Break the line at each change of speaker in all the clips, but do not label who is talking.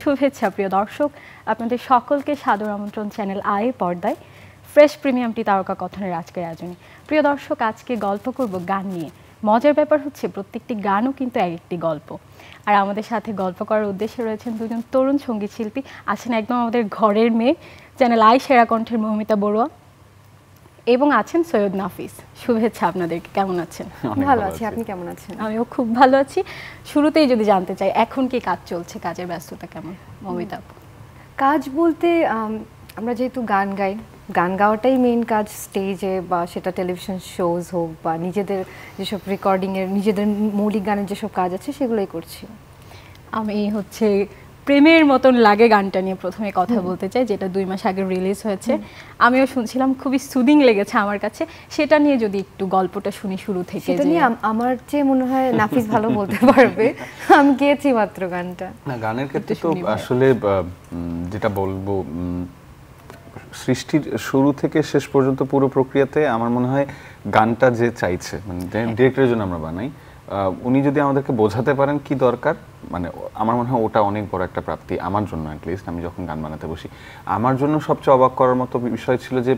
শুভেচ্ছা প্রিয় দর্শক, আপনাদের সকলকে সাদর আমন্ত্রণ চ্যানেল আই পর্দায় ফ্রেশ প্রিমিয়ামটি তারকা কথনের আজকের আয়োজনে। প্রিয় দর্শক, আজকে গল্প করব গান নিয়ে। মজার ব্যাপার হচ্ছে প্রত্যেকটি গানও কিন্তু এক একটি গল্প। আর আমাদের সাথে গল্প করার উদ্দেশ্যে রয়েছেন দুজন তরুণ সঙ্গীত শিল্পী, আছেন একদম আমাদের ঘরের মেয়ে, চ্যানেল আই সেরা কণ্ঠের মৌমিতা বড়ুয়া, এবং আছেন সৈয়দ নাফিস। শুভেচ্ছা আপনাদেরকে, কেমন আছেন?
ভালো আছি, আপনি কেমন আছেন?
আমিও খুব ভালো আছি। শুরুতেই যদি জানতে চাই, এখন কি কাজ চলছে, কাজের ব্যস্ততা কেমন মৌমিতা আপু?
কাজ বলতে আমরা যেহেতু গান গাই, গান গাওয়াটাই মেইন কাজ, স্টেজে বা সেটা টেলিভিশন শোজ হোক বা নিজেদের যেসব রেকর্ডিংয়ের নিজেদের মৌলিক গানের যেসব কাজ আছে সেগুলোই করছি।
আমি প্রেমের মতন লাগে গানটা নিয়ে প্রথমে কথা বলতে চাই, যেটা 2 মাস আগে রিলিজ হয়েছে। আমিও শুনছিলাম, খুবই সুদিং লেগেছে আমার কাছে। সেটা নিয়ে যদি একটু গল্পটা শুনি শুরু থেকে।
সেটা নিয়ে আমার চেয়ে মনে হয় নাফিস ভালো বলতে পারবে, আমি গেয়েছি মাত্র গানটা।
না, গানের ক্ষেত্রে তো আসলে যেটা বলবো, সৃষ্টির শুরু থেকে শেষ পর্যন্ত পুরো প্রক্রিয়াতে আমার মনে হয় গানটা যে চাইছে, মানে ডিরেক্টরের জন্য আমরা বানাই, উনি যদি আমাদেরকে বোঝাতে পারেন কি দরকার, মানে আমার মনে হয় ওটা অনেক বড় একটা প্রাপ্তি আমার জন্য। অ্যাটলিস্ট আমি যখন গান বানাতে বসি, আমার জন্য সবচেয়ে অবাক করার মতো বিষয় ছিল যে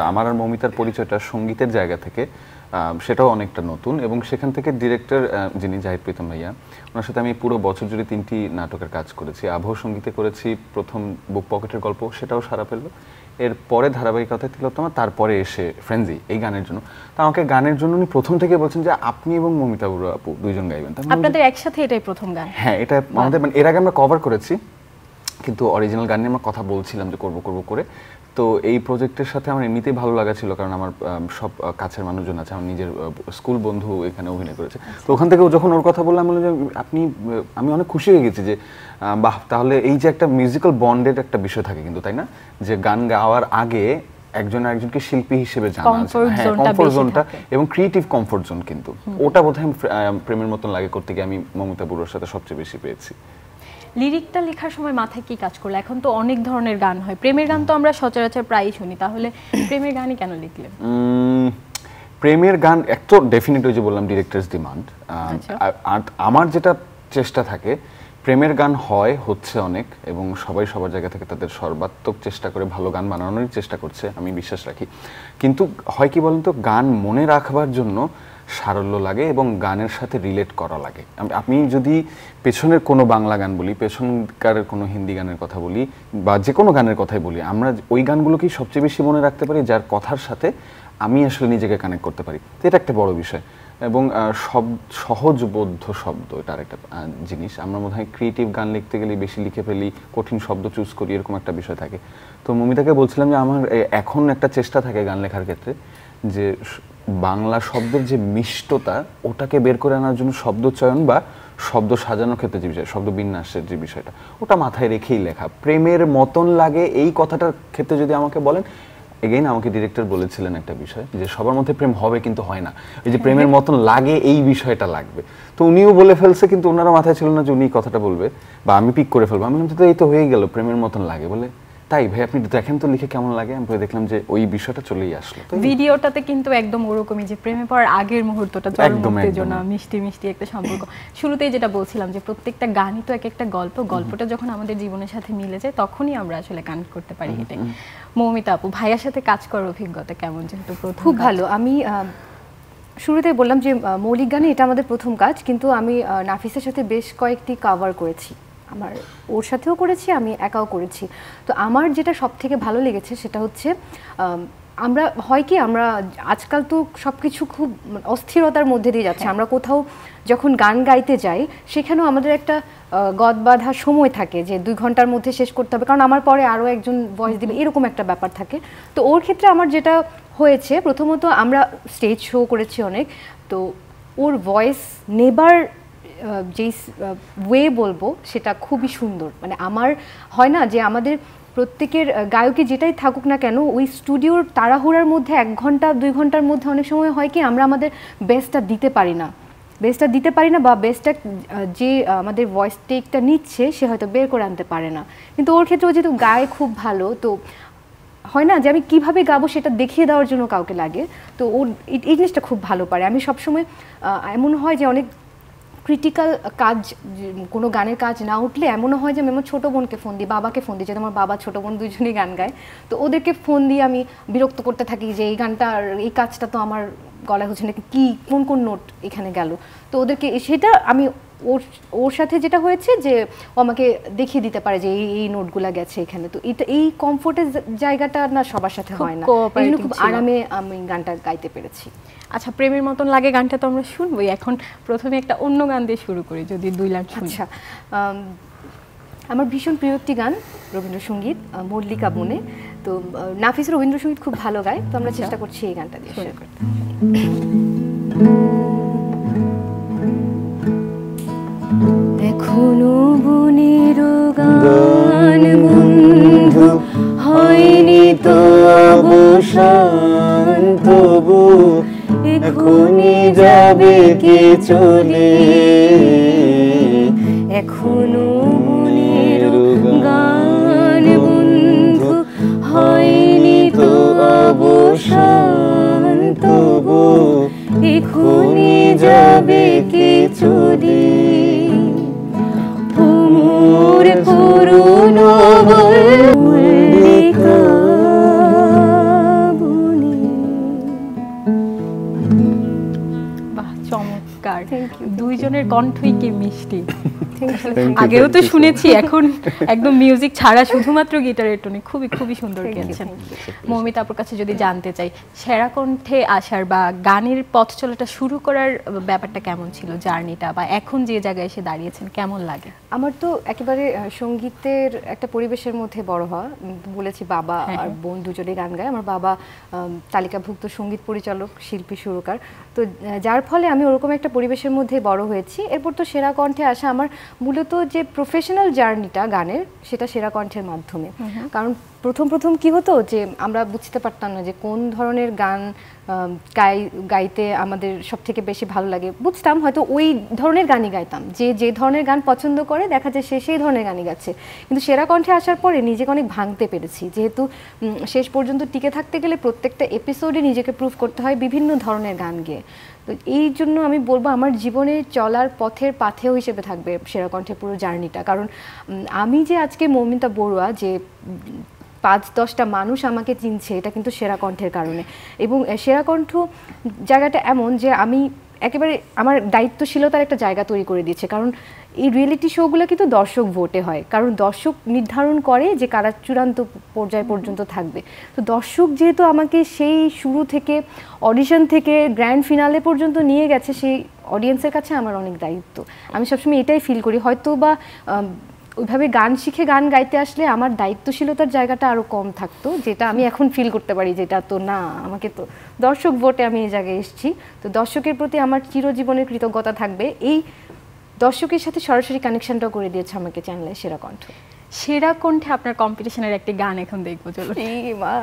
আমার আর মৌমিতার পরিচয়টা সঙ্গীতের জায়গা থেকে, সেটাও অনেকটা নতুন। এবং সেখান থেকে ডিরেক্টর যিনি জাহিদ প্রীতম ভাইয়া, ওনার সাথে আমি পুরো বছর জুড়ে 3টি নাটকের কাজ করেছি। আবহ সঙ্গীতে করেছি প্রথম, বুক পকেটের গল্প, সেটাও সারা পেল। এরপরে ধারাবাহিকতায় তিলোত্তমা, তারপরে এসে ফ্রেন্ডজি এই গানের জন্য। তা আমাকে গানের জন্য উনি প্রথম থেকে বলছেন যে আপনি এবং মৌমিতা বড়ুয়া আপু দুইজন গাইবেন।
আপনাদের একসাথে এটাই প্রথম গান?
হ্যাঁ, এটা আমাদের, মানে এর আগে আমরা কভার করেছি, কিন্তু অরিজিনাল গান নিয়ে আমরা কথা বলছিলাম যে করব করে। তো এই প্রজেক্টের সাথে আমার এমনিতেই ভালো লাগা ছিল, কারণ আমার সব কাছের মানুষজন আছে, আমার নিজের স্কুল বন্ধু এখানে অভিনয় করেছে। তো ওখান থেকে যখন ওর কথা বললাম, বললাম যে আমি অনেক খুশি হয়ে গেছি যে বাহ, তাহলে এই যে একটা মিউজিক্যাল বন্ডের একটা বিষয় থাকে কিন্তু, তাই না, যে গান গাওয়ার আগে একজন আরেকজনকে শিল্পী হিসেবে জানা, কমফোর্ট জোনটা এবং ক্রিয়েটিভ কমফোর্ট জোন, কিন্তু ওটা বোধহয় প্রেমের মতন লাগে করতে গিয়ে আমি মৌমিতা বড়ুয়ার সাথে সবচেয়ে বেশি পেয়েছি।
লিরিকটা লেখার সময় মাথায় কি কাজ করলো? এখন তো অনেক ধরনের গান হয়, প্রেমের গান তো আমরা সচরাচর প্রায়ই শুনি, তাহলে প্রেমের গানই কেন লিখলেন?
প্রেমের গান এক তো ডেফিনেটলি, ওই যে বললাম, ডিরেক্টরস ডিমান্ড। আর আমার যেটা চেষ্টা থাকে, প্রেমের গান হচ্ছে অনেক, এবং সবাই সবার জায়গা থেকে তাদের সর্বাত্মক চেষ্টা করে ভালো গান বানানোর চেষ্টা করছে, আমি বিশ্বাস রাখি। কিন্তু হয় কি বলেন তো, গান মনে রাখবার জন্য সারল্য লাগে এবং গানের সাথে রিলেট করা লাগে। আমি যদি পেছনের কোনো বাংলা গান বলি, পেছনকার কোনো হিন্দি গানের কথা বলি, বা যে কোনো গানের কথাই বলি, আমরা ওই গানগুলোকেই সবচেয়ে বেশি মনে রাখতে পারি যার কথার সাথে আমি আসলে নিজেকে কানেক্ট করতে পারি। তো এটা একটা বড় বিষয়। এবং সহজবোধ্য শব্দ, এটার একটা জিনিস। আমরা মনে হয় ক্রিয়েটিভ গান লিখতে গেলে বেশি লিখে ফেলি, কঠিন শব্দ চুজ করি, এরকম একটা বিষয় থাকে। তো মৌমিতাকে বলছিলাম যে আমার এখন একটা চেষ্টা থাকে গান লেখার ক্ষেত্রে, যে বাংলা শব্দের যে মিষ্টতা, ওটাকে বের করে আনার জন্য শব্দ চয়ন বা শব্দ সাজানোর ক্ষেত্রে যে বিষয়, শব্দ বিন্যাসের যে বিষয়টা, ওটা মাথায় রেখেই লেখা। প্রেমের মতন লাগে এই কথাটার ক্ষেত্রে যদি আমাকে বলেন, এগেইন আমাকে ডিরেক্টর বলেছিলেন একটা বিষয়, যে সবার মধ্যে প্রেম হবে কিন্তু হয় না, এই যে প্রেমের মতন লাগে এই বিষয়টা লাগবে। তো উনিও বলে ফেলছে, কিন্তু ওনারা মাথায় ছিল না যে উনি কথাটা বলবে বা আমি পিক করে ফেলবো। আমি তো এই তো হয়ে গেল, প্রেমের মতন লাগে বলে, তাই ভাই আপনি দেখেন তো লিখে কেমন লাগে। আমি দেখলাম যে ওই বিষয়টা চলেই আসলো।
ভিডিওটাতে কিন্তু একদম ওরকমই, যে প্রেমে পড়ার আগের মুহূর্তটা, চরম উত্তেজনা, মিষ্টি মিষ্টি একটা সম্পর্ক। শুরুতেই যেটা বলছিলাম যে প্রত্যেকটা গানই তো এক একটা গল্প, গল্পটা যখন আমাদের জীবনের সাথে মিলে যায় তখনই আমরা আসলে কানেক্ট করতে পারি। এটাই। মৌমিতা আপু, ভাইয়ার সাথে কাজ করার অভিজ্ঞতা কেমন? যেহেতু প্রথম।
খুব ভালো। আমি শুরুতেই বললাম যে মৌলিক গানে এটা আমাদের প্রথম কাজ, কিন্তু আমি নাফিসের সাথে বেশ কয়েকটি কভার করেছি, আমার ওর সাথেও করেছি, আমি একাও করেছি। তো আমার যেটা সব থেকে ভালো লেগেছে সেটা হচ্ছে, আমরা হয় কি, আমরা আজকাল তো সব কিছু খুব অস্থিরতার মধ্যে দিয়ে যাচ্ছে। আমরা কোথাও যখন গান গাইতে যাই, সেখানেও আমাদের একটা গদ বাঁধা সময় থাকে যে 2 ঘন্টার মধ্যে শেষ করতে হবে, কারণ আমার পরে আরও একজন ভয়েস দিবে, এরকম একটা ব্যাপার থাকে। তো ওর ক্ষেত্রে আমার যেটা হয়েছে, প্রথমত আমরা স্টেজ শো করেছি অনেক, তো ওর ভয়েস নেবার যেই ওয়ে বলবো সেটা খুবই সুন্দর। মানে আমার হয় না যে আমাদের প্রত্যেকের গায়কে যেটাই থাকুক না কেন, ওই স্টুডিওর তাড়াহুড়ার মধ্যে 1 ঘন্টা 2 ঘন্টার মধ্যে অনেক সময় হয় কি আমরা আমাদের বেস্টটা দিতে পারি না, বা বেস্টটা যে আমাদের ভয়েস টেকটা নিচ্ছে সে হয়তো বের করে আনতে পারে না। কিন্তু ওর ক্ষেত্রে ও যেহেতু গায়ে খুব ভালো, তো হয় না যে আমি কিভাবে গাবো সেটা দেখিয়ে দেওয়ার জন্য কাউকে লাগে। তো ওর এই জিনিসটা খুব ভালো পারে। আমি সবসময় এমন হয় যে অনেক ক্রিটিক্যাল কাজ, কোনো গানের কাজ না উঠলে এমনও হয় যে আমি আমার ছোটো বোনকে ফোন দিই, বাবাকে ফোন দিই, যেহেতু আমার বাবা ছোটো বোন দুজনেই গান গায়, তো ওদেরকে ফোন দিয়ে আমি বিরক্ত করতে থাকি যে এই গানটা এই কাজটা তো আমার গলায় হচ্ছে না, কি কোন কোন নোট এখানে গেল। তো ওদেরকে সেটা আমি ওর সাথে যেটা হয়েছে যে ও আমাকে দেখিয়ে দিতে পারে যে এই নোটগুলা গেছে এখানে। তো এটা এই কমফোর্টের জায়গাটা না সবার সাথে হয় না, এই জন্য খুব আরামে আমি গানটা গাইতে পেরেছি।
আচ্ছা, প্রেমের মতন লাগে গানটা তো আমরা শুনবোই। এখন প্রথমে একটা অন্য গান দিয়ে শুরু করি, যদি 2 লাইন শুনি।
আচ্ছা, আমার ভীষণ প্রিয় একটি গান রবীন্দ্রসঙ্গীত, মল্লিকা বনে। তো নাফিস রবীন্দ্রসঙ্গীত খুব ভালো গায়, তো আমরা চেষ্টা করছি এই গানটা দিয়ে শুরু করতে। এখনো বনের গান বন্ধু হয়নি তো অবসান, তবু এখনই যাবে কে চলে। এখনো বনের গান বন্ধু হয়নি তো অবসান, তবু এখনই যাবে কে চলে। মোর করুণ মল্লিকা বনে।
বাহ, চমৎকার! দুইজনের কণ্ঠই কি মিষ্টি। আগেও তো শুনেছি, এখন একদম মিউজিক ছাড়া শুধুমাত্র গিটারের টোনে খুবই খুবই সুন্দর গেয়েছেন। মৌমিতা আপুর কাছে যদি জানতে চাই, সেরা কণ্ঠে আসার বা গানের পথ চলাটা শুরু করার ব্যাপারটা কেমন ছিল, জার্নিটা, বা এখন যে জায়গায় এসে দাঁড়িয়েছেন কেমন লাগে?
আমার তো একেবারে সঙ্গীতের একটা পরিবেশের মধ্যে বড় হওয়া, বলেছি বাবা আর বোন দুজনেই গান গায়। আমার বাবা তালিকাভুক্ত সঙ্গীত পরিচালক, শিল্পী, সুরকার, তো যার ফলে আমি ওরকম একটা পরিবেশের মধ্যে বড় হয়েছি। এরপর তো সেরা কণ্ঠে আসা আমার মূলত যে প্রফেশনাল জার্নিটা গানের, সেটা সেরা কণ্ঠের মাধ্যমে। কারণ প্রথম কি হতো যে আমরা বুঝতে পারতাম না যে কোন ধরনের গান গাইতে আমাদের সব থেকে বেশি ভালো লাগে। বুঝতাম হয়তো ওই ধরনের গানই গাইতাম, যে ধরনের গান পছন্দ করে দেখা যায় সে সেই ধরনের গানই গাচ্ছে। কিন্তু সেরা কণ্ঠে আসার পরে নিজেকে অনেক ভাঙতে পেরেছি, যেহেতু শেষ পর্যন্ত টিকে থাকতে গেলে প্রত্যেকটা এপিসোডে নিজেকে প্রুভ করতে হয় বিভিন্ন ধরনের গান গেয়ে। তো এই জন্য আমি বলবো আমার জীবনে চলার পথের পাথেয় হিসেবে থাকবে সেরা কণ্ঠের পুরো জার্নিটা। কারণ আমি যে আজকে মৌমিতা বড়ুয়া, যে 5-10টা মানুষ আমাকে চিনছে, এটা কিন্তু সেরা কণ্ঠের কারণে। এবং সেরা কণ্ঠ জায়গাটা এমন যে আমি একেবারে আমার দায়িত্বশীলতার একটা জায়গা তৈরি করে দিয়েছে। কারণ এই রিয়েলিটি শোগুলো কিন্তু দর্শক ভোটে হয়, কারণ দর্শক নির্ধারণ করে যে কারা চূড়ান্ত পর্যায় পর্যন্ত থাকবে। তো দর্শক যেহেতু আমাকে সেই শুরু থেকে অডিশন থেকে গ্র্যান্ড ফিনালে পর্যন্ত নিয়ে গেছে, সেই অডিয়েন্সের কাছে আমার অনেক দায়িত্ব। আমি সবসময় এটাই ফিল করি, হয়তো বা ওইভাবে গান শিখে গান গাইতে আসলে আমার দায়িত্বশীলতার জায়গাটা আরও কম থাকতো, যেটা আমি এখন ফিল করতে পারি যেটা তো না, আমাকে তো দর্শক ভোটে আমি এই জায়গায় এসেছি। তো দর্শকের প্রতি আমার চিরজীবনের কৃতজ্ঞতা থাকবে। এই দর্শকের সাথে সরাসরি কানেকশনটাও করে দিয়েছে আমাকে চ্যানেলে সেরা কণ্ঠ।
সেরা কণ্ঠে আপনার কম্পিটিশনের একটি গান এখন দেখবো, চলো।
মা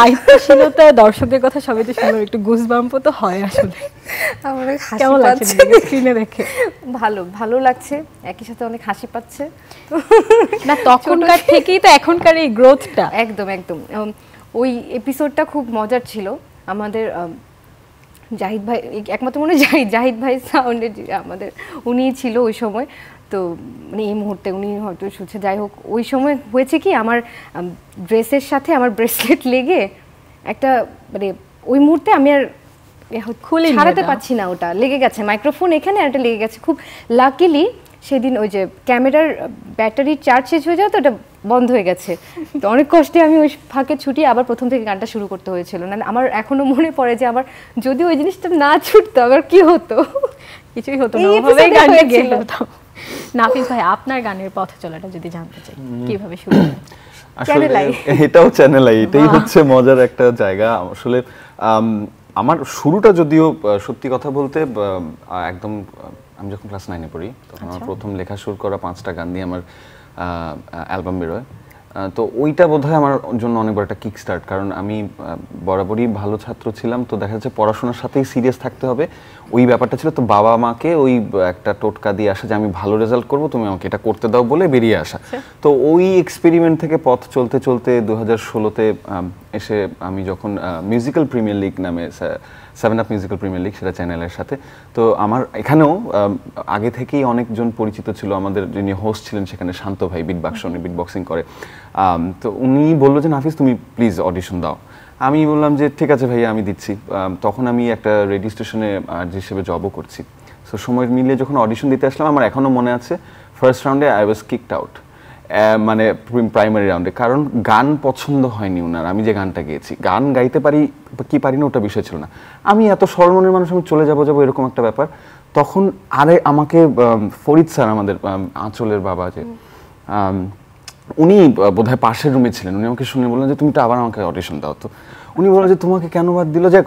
দায়িত্বশীলতা দর্শকদের কথা সবাই তো শুনলাম, একটু গুজবাম্প তো হয় আসলে।
আমার
কেমন লাগছে স্ক্রিনে দেখে?
ভালো লাগছে, একই সাথে অনেক হাসি পাচ্ছে।
না তখনকার থেকেই তো এখনকার এই গ্রোথটা।
একদম ওই এপিসোডটা খুব মজার ছিল। আমাদের জাহিদ ভাই, একমাত্র মনে হয় জাহিদ ভাই সাউন্ডের আমাদের উনি ছিল ওই সময়। তো মানে এই মুহূর্তে উনি হয়তো শুনছে, যাই হোক ওই সময় হয়েছে কি আমার ড্রেসের সাথে আমার ব্রেসলেট লেগে একটা মানে ওই মুহূর্তে আমি আর খুলে ছাড়াতে পারছি না, ওটা লেগে গেছে মাইক্রোফোন এখানে আর এটা লেগে গেছে। খুব লাকিলি সেদিন ওই যে ক্যামেরার ব্যাটারির চার্জ শেষ হয়ে যাওয়া তো ওটা বন্ধ হয়ে গেছে। তো অনেক কষ্টে আমি ওই ফাঁকে ছুটি আবার প্রথম থেকে গানটা শুরু করতে হয়েছিল। না আমার এখনো মনে পড়ে যে আমার যদি ওই জিনিসটা না ছুটতো আবার কি হতো,
কিছুই হতো না, ওভাবেই গানটা গেল। নাফিস ভাই আপনার গানের পথ চলাটা যদি জানতে চাই, কিভাবে শুরু?
আসলে এটাও চ্যানেল আই, এটাই হচ্ছে মজার একটা জায়গা। আসলে আমার শুরুটা যদিও সত্যি কথা বলতে একদম আমি যখন ক্লাস 9-এ পড়ি তখন আমার প্রথম লেখা শুরু করা 5টা গান দিয়ে আমার অ্যালবাম বেরোয়। তো ওইটা বোধহয় আমার জন্য অনেক বড় একটা কিক স্টার্ট, কারণ আমি বরাবরই ভালো ছাত্র ছিলাম। তো দেখা যাচ্ছে পড়াশোনার সাথেই সিরিয়াস থাকতে হবে, ওই ব্যাপারটা ছিল। তো বাবা মাকে ওই একটা টোটকা দিয়ে আসা যে আমি ভালো রেজাল্ট করব, তুমি আমাকে এটা করতে দাও বলে বেরিয়ে আসা। তো ওই এক্সপেরিমেন্ট থেকে পথ চলতে চলতে 2016-তে এসে আমি যখন মিউজিক্যাল প্রিমিয়ার লিগ নামে 7 আপ মিউজিক্যাল প্রিমিয়ার লিগ, সেটা চ্যানেলের সাথে। তো আমার এখানেও আগে থেকেই অনেকজন পরিচিত ছিল। আমাদের যিনি হোস্ট ছিলেন সেখানে শান্ত ভাই, বিটবাক্স, উনি বিটবক্সিং করে। তো উনি বললো যে নাফিস তুমি প্লিজ অডিশন দাও। আমি বললাম যে ঠিক আছে ভাইয়া আমি দিচ্ছি। তখন আমি একটা রেডিও স্টেশনে আরজি হিসেবে জবও করছি। সো সময় মিলিয়ে যখন অডিশন দিতে আসলাম, আমার এখনও মনে আছে ফার্স্ট রাউন্ডে আই ওয়াজ কিকড আউট, মানে প্রাইমারি রাউন্ডে। কারণ গান পছন্দ হয়নি ওনার। আমি যে গানটা গেয়েছি, গান গাইতে পারি কি পারি না ওটা বিষয় ছিল না। আমি এত সরল মনের মানুষ, আমি চলে যাবো এরকম একটা ব্যাপার। তখন আমাকে ফরিদ স্যার, আমাদের আঁচলের বাবা, যে উনি বোধহয় পাশের রুমে ছিলেন, উনি আমাকে শুনে বললেন যে তুমি তো আবার আমাকে অডিশন দাও। তো উনি বললেন যে তোমাকে কেন বাদ দিল। যে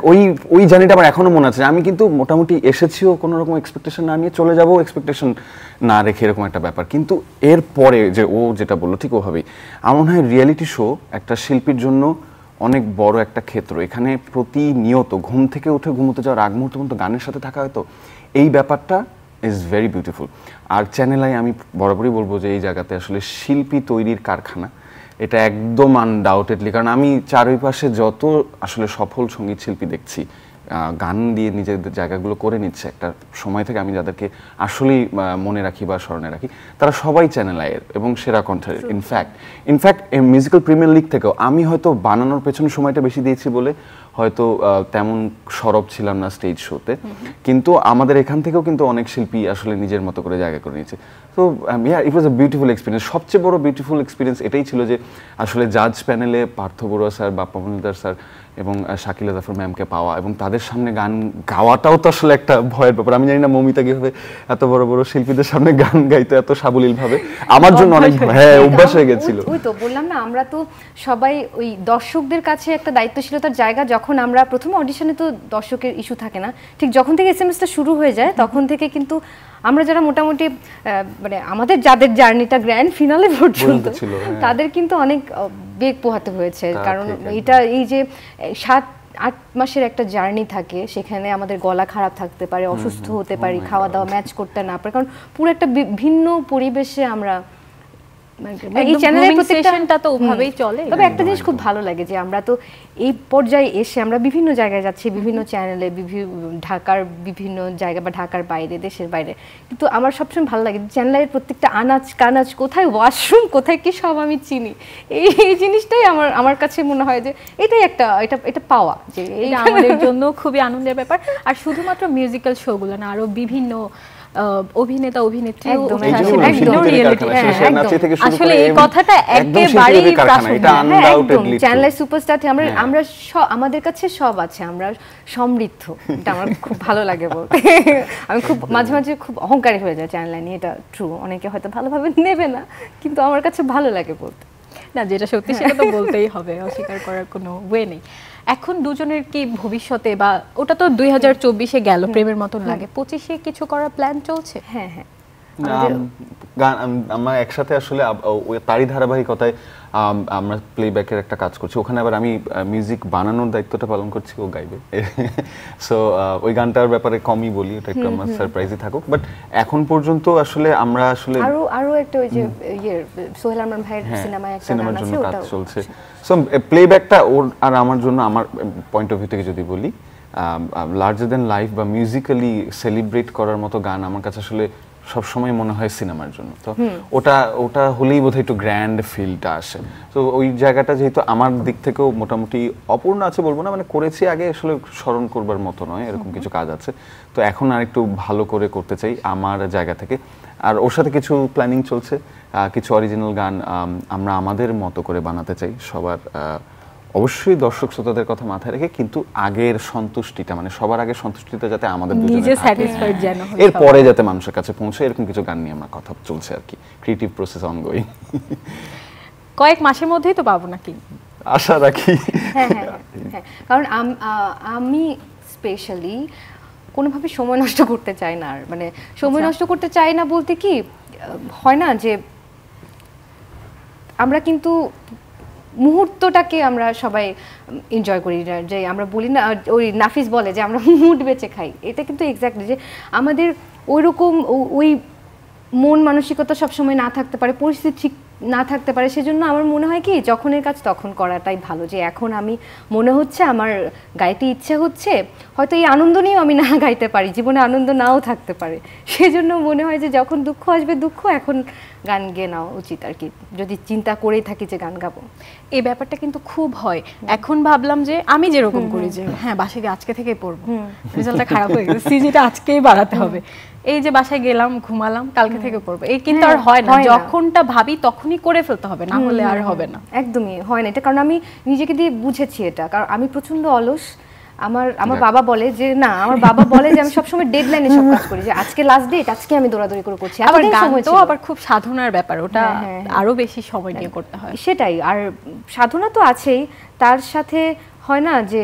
ওই জার্নিটা আমার এখনো মনে আছে। আমি কিন্তু মোটামুটি এসেছিও কোনো রকম এক্সপেকটেশন না নিয়ে, চলে যাবো এক্সপেকটেশন না রেখে, এরকম একটা ব্যাপার। কিন্তু এর পরে যে ও যেটা বললো ঠিক ওভাবেই আমার মনে হয় রিয়েলিটি শো একটা শিল্পীর জন্য অনেক বড় একটা ক্ষেত্র। এখানে প্রতিনিয়ত ঘুম থেকে উঠে ঘুমোতে যাওয়ার আগ মুহূর্ত পর্যন্ত গানের সাথে থাকা হয়তো, এই ব্যাপারটা ইজ ভেরি বিউটিফুল। আর চ্যানেলাই আমি বরাবরই বলবো যে এই জায়গাতে আসলে শিল্পী তৈরির কারখানা, এটা একদম আনডাউটেডলি। কারণ আমি চারপাশে যত আসলে সফল সঙ্গীত শিল্পী দেখছি, গান দিয়ে নিজেদের জায়গাগুলো করে নিচ্ছে একটা সময় থেকে, আমি যাদেরকে আসলেই মনে রাখি বা স্মরণে রাখি, তারা সবাই চ্যানেল আইয়ের এবং সেরা কণ্ঠের। ইনফ্যাক্ট মিউজিক্যাল প্রিমিয়ার লিগ থেকেও আমি হয়তো বানানোর পেছনে সময়টা বেশি দিয়েছি বলে হয়তো তেমন সরব ছিলাম না স্টেজ শোতে, কিন্তু আমাদের এখান থেকেও কিন্তু অনেক শিল্পী আসলে নিজের মতো করে জায়গা করে নিয়েছে। তো ইট ওয়াজ আ বিউটিফুল এক্সপিরিয়েন্স। সবচেয়ে বড় বিউটিফুল এক্সপিরিয়েন্স এটাই ছিল যে আসলে জাজ প্যানেলে পার্থ বড়ুয়া স্যার, বাপ্পা মজুমদার স্যার এবং শাকিলা জাফর ম্যামকে পাওয়া এবং তাদের সামনে গান গাওয়াটাও তো আসলে একটা ভয়ের ব্যাপার। আমি জানি না মমিতা কিভাবে এত বড় বড় শিল্পীদের সামনে গান গাইতে এত সাবলীল ভাবে, আমার জন্য অনেক অভ্যাস হয়ে গেছিল।
ওই তো বললাম না, আমরা তো সবাই ওই দর্শকদের কাছে একটা দায়িত্বশীলতার জায়গা। যখন আমরা প্রথমে অডিশনে তো দর্শকের ইস্যু থাকে না, ঠিক যখন থেকে এসএমএসটা শুরু হয়ে যায় তখন থেকে কিন্তু আমরা যারা মোটামুটি মানে আমাদের যাদের জার্নিটা গ্র্যান্ড ফিনালে পর্যন্ত, তাদের কিন্তু অনেক বেগ পোহাতে হয়েছে। কারণ এটা এই যে 7-8 মাসের একটা জার্নি থাকে, সেখানে আমাদের গলা খারাপ থাকতে পারে, অসুস্থ হতে পারি, খাওয়া দাওয়া ম্যাচ করতে না পারে, কারণ পুরো একটা ভিন্ন পরিবেশে আমরা এই চ্যানেলের প্রত্যেকটা তো ওভাবেই চলে। তবে একটা জিনিস খুব ভালো লাগে যে আমরা তো এই পর্যায়ে এসে আমরা বিভিন্ন জায়গায় যাচ্ছি, বিভিন্ন চ্যানেলে, ঢাকার বিভিন্ন জায়গা বা ঢাকার বাইরে, দেশের বাইরে, কিন্তু আমার সবসময় ভালো লাগে চ্যানেলের প্রত্যেকটা আনাজ কানাজ, কোথায় ওয়াশরুম, কোথায় কি, সব আমি চিনি। এই জিনিসটাই আমার কাছে মনে হয় যে এটাই একটা এটা পাওয়া, যে এটা
আমাদের জন্য খুবই আনন্দের ব্যাপার। আর শুধুমাত্র মিউজিক্যাল শোগুলো না, আরো বিভিন্ন অভিনেতা অভিনেত্রী আসলে এই কথাটা একেবারেই
চ্যানেলের সুপারস্টার। আমরা আমাদের কাছে সব আছে, আমরা সমৃদ্ধ। এটা আমার খুব ভালো লাগে বলতে। আমি খুব মাঝে মাঝে খুব অহংকারী হয়ে যায় চ্যানেল নিয়ে, এটা ট্রু। অনেকে হয়তো ভালোভাবে নেবে না, কিন্তু আমার কাছে ভালো লাগে বলতে।
না, যেটা সত্যি সেটা তো বলতেই হবে, অস্বীকার করার কোনো ওয়ে নেই। এখন দুজনের কি ভবিষ্যতে, বা ওটা তো 2024-এ গেল প্রেমের মতন লাগে, 25-এ কিছু করার প্ল্যান চলছে?
হ্যাঁ,
গান আমরা একসাথে আসলে তারই ধারাবাহিকতায় আমরা প্লেব্যাকের একটা কাজ করছি, ওখানে আবার আমি মিউজিক বানানোর দায়িত্বটা পালন করছি, ও গাইবে। সো ওই গানটার ব্যাপারে কমই বলি, ওটা একটু আমার সারপ্রাইজই থাকুক। বাট এখন পর্যন্ত আসলে আমরা আসলে
আরো একটা ওই যে সোহেল আরমান ভাইয়ের সিনেমায় একটা গান আছে,
ওটা কাজ চলছে। সো প্লেব্যাকটা ওর আর আমার জন্য, আমার পয়েন্ট অফ ভিউ থেকে যদি বলি, লার্জার দ্যান লাইফ বা মিউজিক্যালি সেলিব্রেট করার মতো গান আমার কাছে আসলে সবসময় মনে হয় সিনেমার জন্য। তো ওটা হলেই বোধহয় একটু গ্র্যান্ড ফিলটা আসে। তো ওই জায়গাটা যেহেতু আমার দিক থেকেও মোটামুটি অপূর্ণ আছে বলবো না, মানে করেছি আগে, আসলে স্মরণ করবার মতো নয়, এরকম কিছু কাজ আছে। তো এখন আর একটু ভালো করে করতে চাই আমার জায়গা থেকে। আর ওর সাথে কিছু প্ল্যানিং চলছে, কিছু অরিজিনাল গান আমরা আমাদের মতো করে বানাতে চাই, সবার অবশ্যই দর্শক শ্রোতাদের কথা মাথায় রেখে, কিন্তু আগের সন্তুষ্টিটা, মানে সবার আগে সন্তুষ্টিটা যাতে আমাদের
নিজে স্যাটিসফাইড যেন হয়,
এরপরে যাতে মানুষের কাছে পৌঁছে, এরকম কিছু গান নিয়ে আমরা কথা চলছে আর কি। Creative process ongoing.
কয়েক মাসের মধ্যেই তো পাবো নাকি,
আশা রাখি।
হ্যাঁ, কারণ আমি স্পেশালি কোনোভাবে সময় নষ্ট করতে চাই না। আর মানে সময় নষ্ট করতে চাই না বলতে কি হয় না, যে আমরা কিন্তু মুহূর্তটাকে আমরা সবাই এনজয় করি, যে আমরা বলি না, ওই নাফিস বলে যে আমরা মুড বেঁচে খাই, এটা কিন্তু এক্স্যাক্টলি যে আমাদের ওইরকম ওই মন মানসিকতা সবসময় না থাকতে পারে, পরিস্থিতি ঠিক না থাকতে পারে। সেজন্য আমার মনে হয় কি যখনের কাজ তখন করাটাই ভালো। যে এখন আমি মনে হচ্ছে আমার গাইতে ইচ্ছে হচ্ছে, হয়তো এই আনন্দ নিয়েও আমি না গাইতে পারি, জীবনে আনন্দ নাও থাকতে পারে। সেজন্য মনে হয় যে যখন দুঃখ আসবে দুঃখ, এখন গান গেয়ে নেওয়া উচিত আর কি, যদি চিন্তা করেই থাকি যে গান গাবো।
এই ব্যাপারটা কিন্তু খুব হয়। এখন ভাবলাম যে আমি যেরকম করি যে হ্যাঁ বাসায় গিয়ে আজকে থেকেই পড়বো, রেজাল্টটা খারাপ হয়ে গেছে, সিজিটা আজকেই বাড়াতে হবে, এই যে বাসায় গেলাম ঘুমালাম কালকে থেকে পড়বো, এই কিন্তু আর হয় না। যখনটা ভাবি তখনই করে ফেলতে হবে, না হলে আর হবে না।
একদমই হয় না এটা, কারণ আমি নিজেকে দিয়ে বুঝেছি এটা। কারণ আমি প্রচন্ড অলস। আমার বাবা বলে যে না, আমার বাবা বলে যে আমি সবসময় ডেডলাইনে সব কাজ করি, যে আজকে লাস্ট ডেট, আজকে আমি দৌড়াদৌড়ি করে করছি।
আবার গান তো আবার খুব সাধনার ব্যাপার, ওটা আরো বেশি সময় নিয়ে করতে হয়।
সেটাই, আর সাধনা তো আছেই, তার সাথে হয় না যে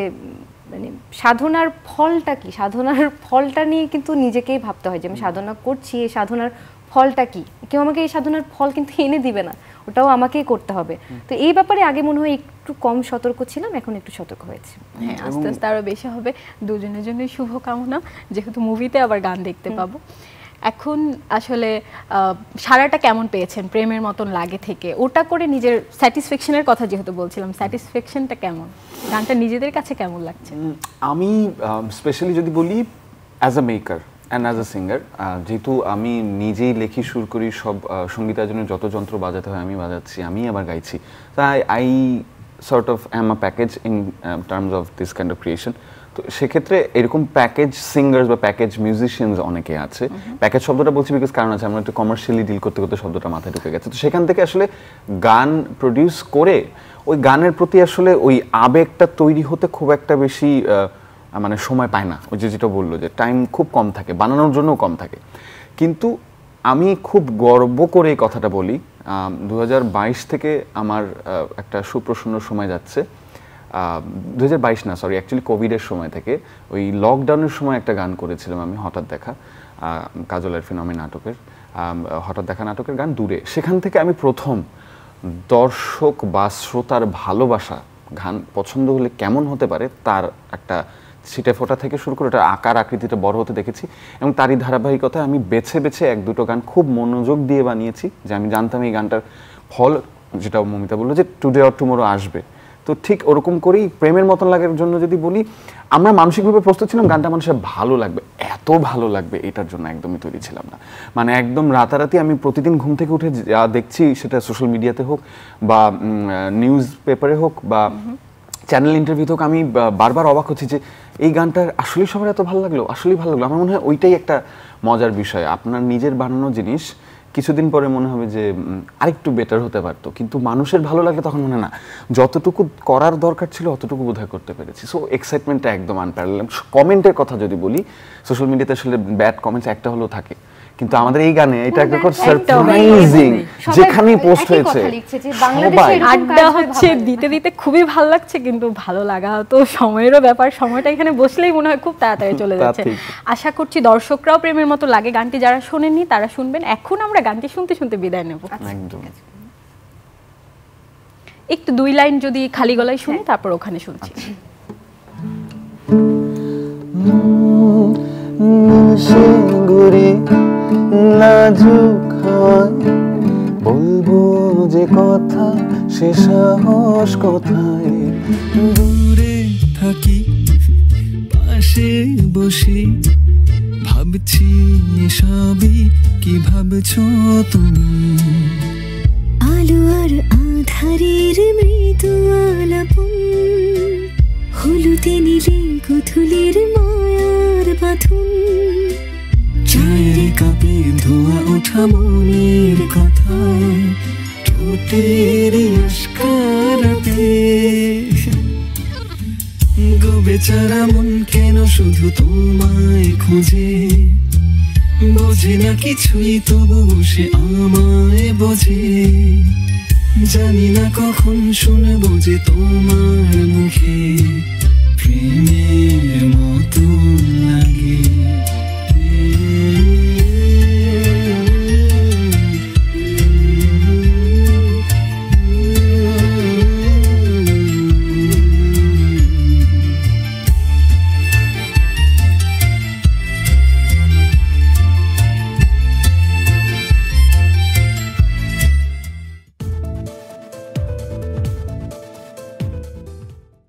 মানে সাধনার ফলটা কি, সাধনার ফলটা নিয়ে কিন্তু নিজেকেই ভাবতে হয় যে আমি সাধনা করছি, এই সাধনার ফলটা কি। কেউ আমাকে এই সাধনার ফল কিন্তু এনে দিবে না, ওটাও আমাকেই করতে হবে। তো এই ব্যাপারে আগে মনে হয় একটু কম সতর্ক ছিলাম, এখন একটু সতর্ক হয়েছি।
হ্যাঁ, আস্তে আস্তে আরো বেশি হবে। দুজনের জন্যই শুভকামনা, যেহেতু মুভিতে আবার গান দেখতে পাবো। এখন আসলে সারাটা কেমন পেয়েছেন প্রেমের মতন লাগে থেকে? ওটা করে নিজের স্যাটিসফ্যাকশনের কথা যেহেতু বলছিলাম, স্যাটিসফ্যাকশনটা কেমন, গানটা নিজেদের কাছে কেমন লাগছে?
আমি স্পেশালি যদি বলি as a maker and as a singer, যেহেতু আমি নিজেই লেখি সুর করি, সব সঙ্গীতায়োজনের যত যন্ত্র বাজাতে হয় আমি বাজাচ্ছি, আমি আবার গাইছি, তাই I sort of am a package in terms of this kind of creation. তো সেক্ষেত্রে এরকম প্যাকেজ সিঙ্গার্স বা প্যাকেজ মিউজিশিয়ানস অনেকে আছে। প্যাকেজ শব্দটা বলছি বিকজ কারণ আছে, আমরা একটু কমার্শিয়ালি ডিল করতে করতে শব্দটা মাথায় ঢুকে গেছে। তো সেখান থেকে আসলে গান প্রডিউস করে ওই গানের প্রতি আসলে ওই আবেগটা তৈরি হতে খুব একটা বেশি মানে সময় পায় না। ওই যে যেটা বললো যে টাইম খুব কম থাকে, বানানোর জন্যও কম থাকে। কিন্তু আমি খুব গর্ব করে এই কথাটা বলি, 2022 থেকে আমার একটা সুপ্রসন্ন সময় যাচ্ছে। 2022 না, সরি, অ্যাকচুয়ালি কোভিডের সময় থেকে, ওই লকডাউনের সময় একটা গান করেছিলাম আমি, হঠাৎ দেখা, কাজল আরফিন নামে নাটকের, হঠাৎ দেখা নাটকের গান দূরে। সেখান থেকে আমি প্রথম দর্শক বা শ্রোতার ভালোবাসা, গান পছন্দ হলে কেমন হতে পারে তার একটা ছিটে ফোটা থেকে শুরু করে ওটা আকার আকৃতিটা বড় হতে দেখেছি। এবং তারই ধারাবাহিকতায় আমি বেছে বেছে এক দুটো গান খুব মনোযোগ দিয়ে বানিয়েছি, যে আমি জানতাম এই গানটার ফল, যেটা মমিতা বললো যে টুডে অর টুমোরো আসবে। তো ঠিক ওরকম করেই প্রেমের মতন লাগার জন্য যদি বলি, আমরা মানসিকভাবে প্রস্তুত ছিলাম গানটা মানুষের ভালো লাগবে, এত ভালো লাগবে এটার জন্য একদমই তৈরি ছিলাম না। মানে একদম রাতারাতি আমি প্রতিদিন ঘুম থেকে উঠে যা দেখছি, সেটা সোশ্যাল মিডিয়াতে হোক বা নিউজ পেপারে হোক বা চ্যানেল ইন্টারভিউতে হোক, আমি বারবার অবাক হচ্ছি যে এই গানটা আসলেই সবার এত ভালো লাগলো, আসলেই ভালো লাগলো। আমার মনে হয় ওইটাই একটা মজার বিষয়, আপনার নিজের বানানো জিনিস কিছুদিন পরে মনে হবে যে আরেকটু বেটার হতে পারতো, কিন্তু মানুষের ভালো লাগলে তখন মনে না যতটুকু করার দরকার ছিল অতটুকু বোধহয় করতে পেরেছি। সো এক্সাইটমেন্টটা একদম আনপ্যারালাল। কমেন্টের কথা যদি বলি, সোশ্যাল মিডিয়াতে আসলে ব্যাড কমেন্টস একটা হলেও থাকে, কিন্তু আমাদের এই গানে এটা একটা সারপ্রাইজিং, যেখানেই পোস্ট হয়েছে
আড্ডা হচ্ছে দিতে দিতে খুবই ভালো লাগছে, কিন্তু ভালো লাগা তো সময়েরও ব্যাপার, সময়টা এখানে বসলেই মনে হয় খুব তাড়াতাড়ি চলে যাচ্ছে। আশা করছি দর্শকরাও প্রেমের মতো লাগে গানটি, যারা শোনেননি তারা শুনবেন। এখন আমরা গানটি শুনতে শুনতে বিদায় নেব।
একদম
একটু 2 লাইন যদি খালি গলায় শুনি, তারপর ওখানে শুনছি।
বলবো যে কথা সে সাহস কোথায়,
দূরে থাকি পাশে বসে ভাবছি সবই কি ভাবছো তুমি,
আলো আর আধারের মৃদু আলাপন, হলুদে নীলে কুথুলির মায়ার বাঁধন,
চায়ের কাপে ধোয়া ওঠা মনের কথায়, ঠোঁটের আস্কারাতে গো বেচারা মন কেন শুধু তোমায় খোঁজে, বোঝে না কিছুই তবু সে আমায় বোঝে, জানি না কখন শুনবো যে তোমার মুখে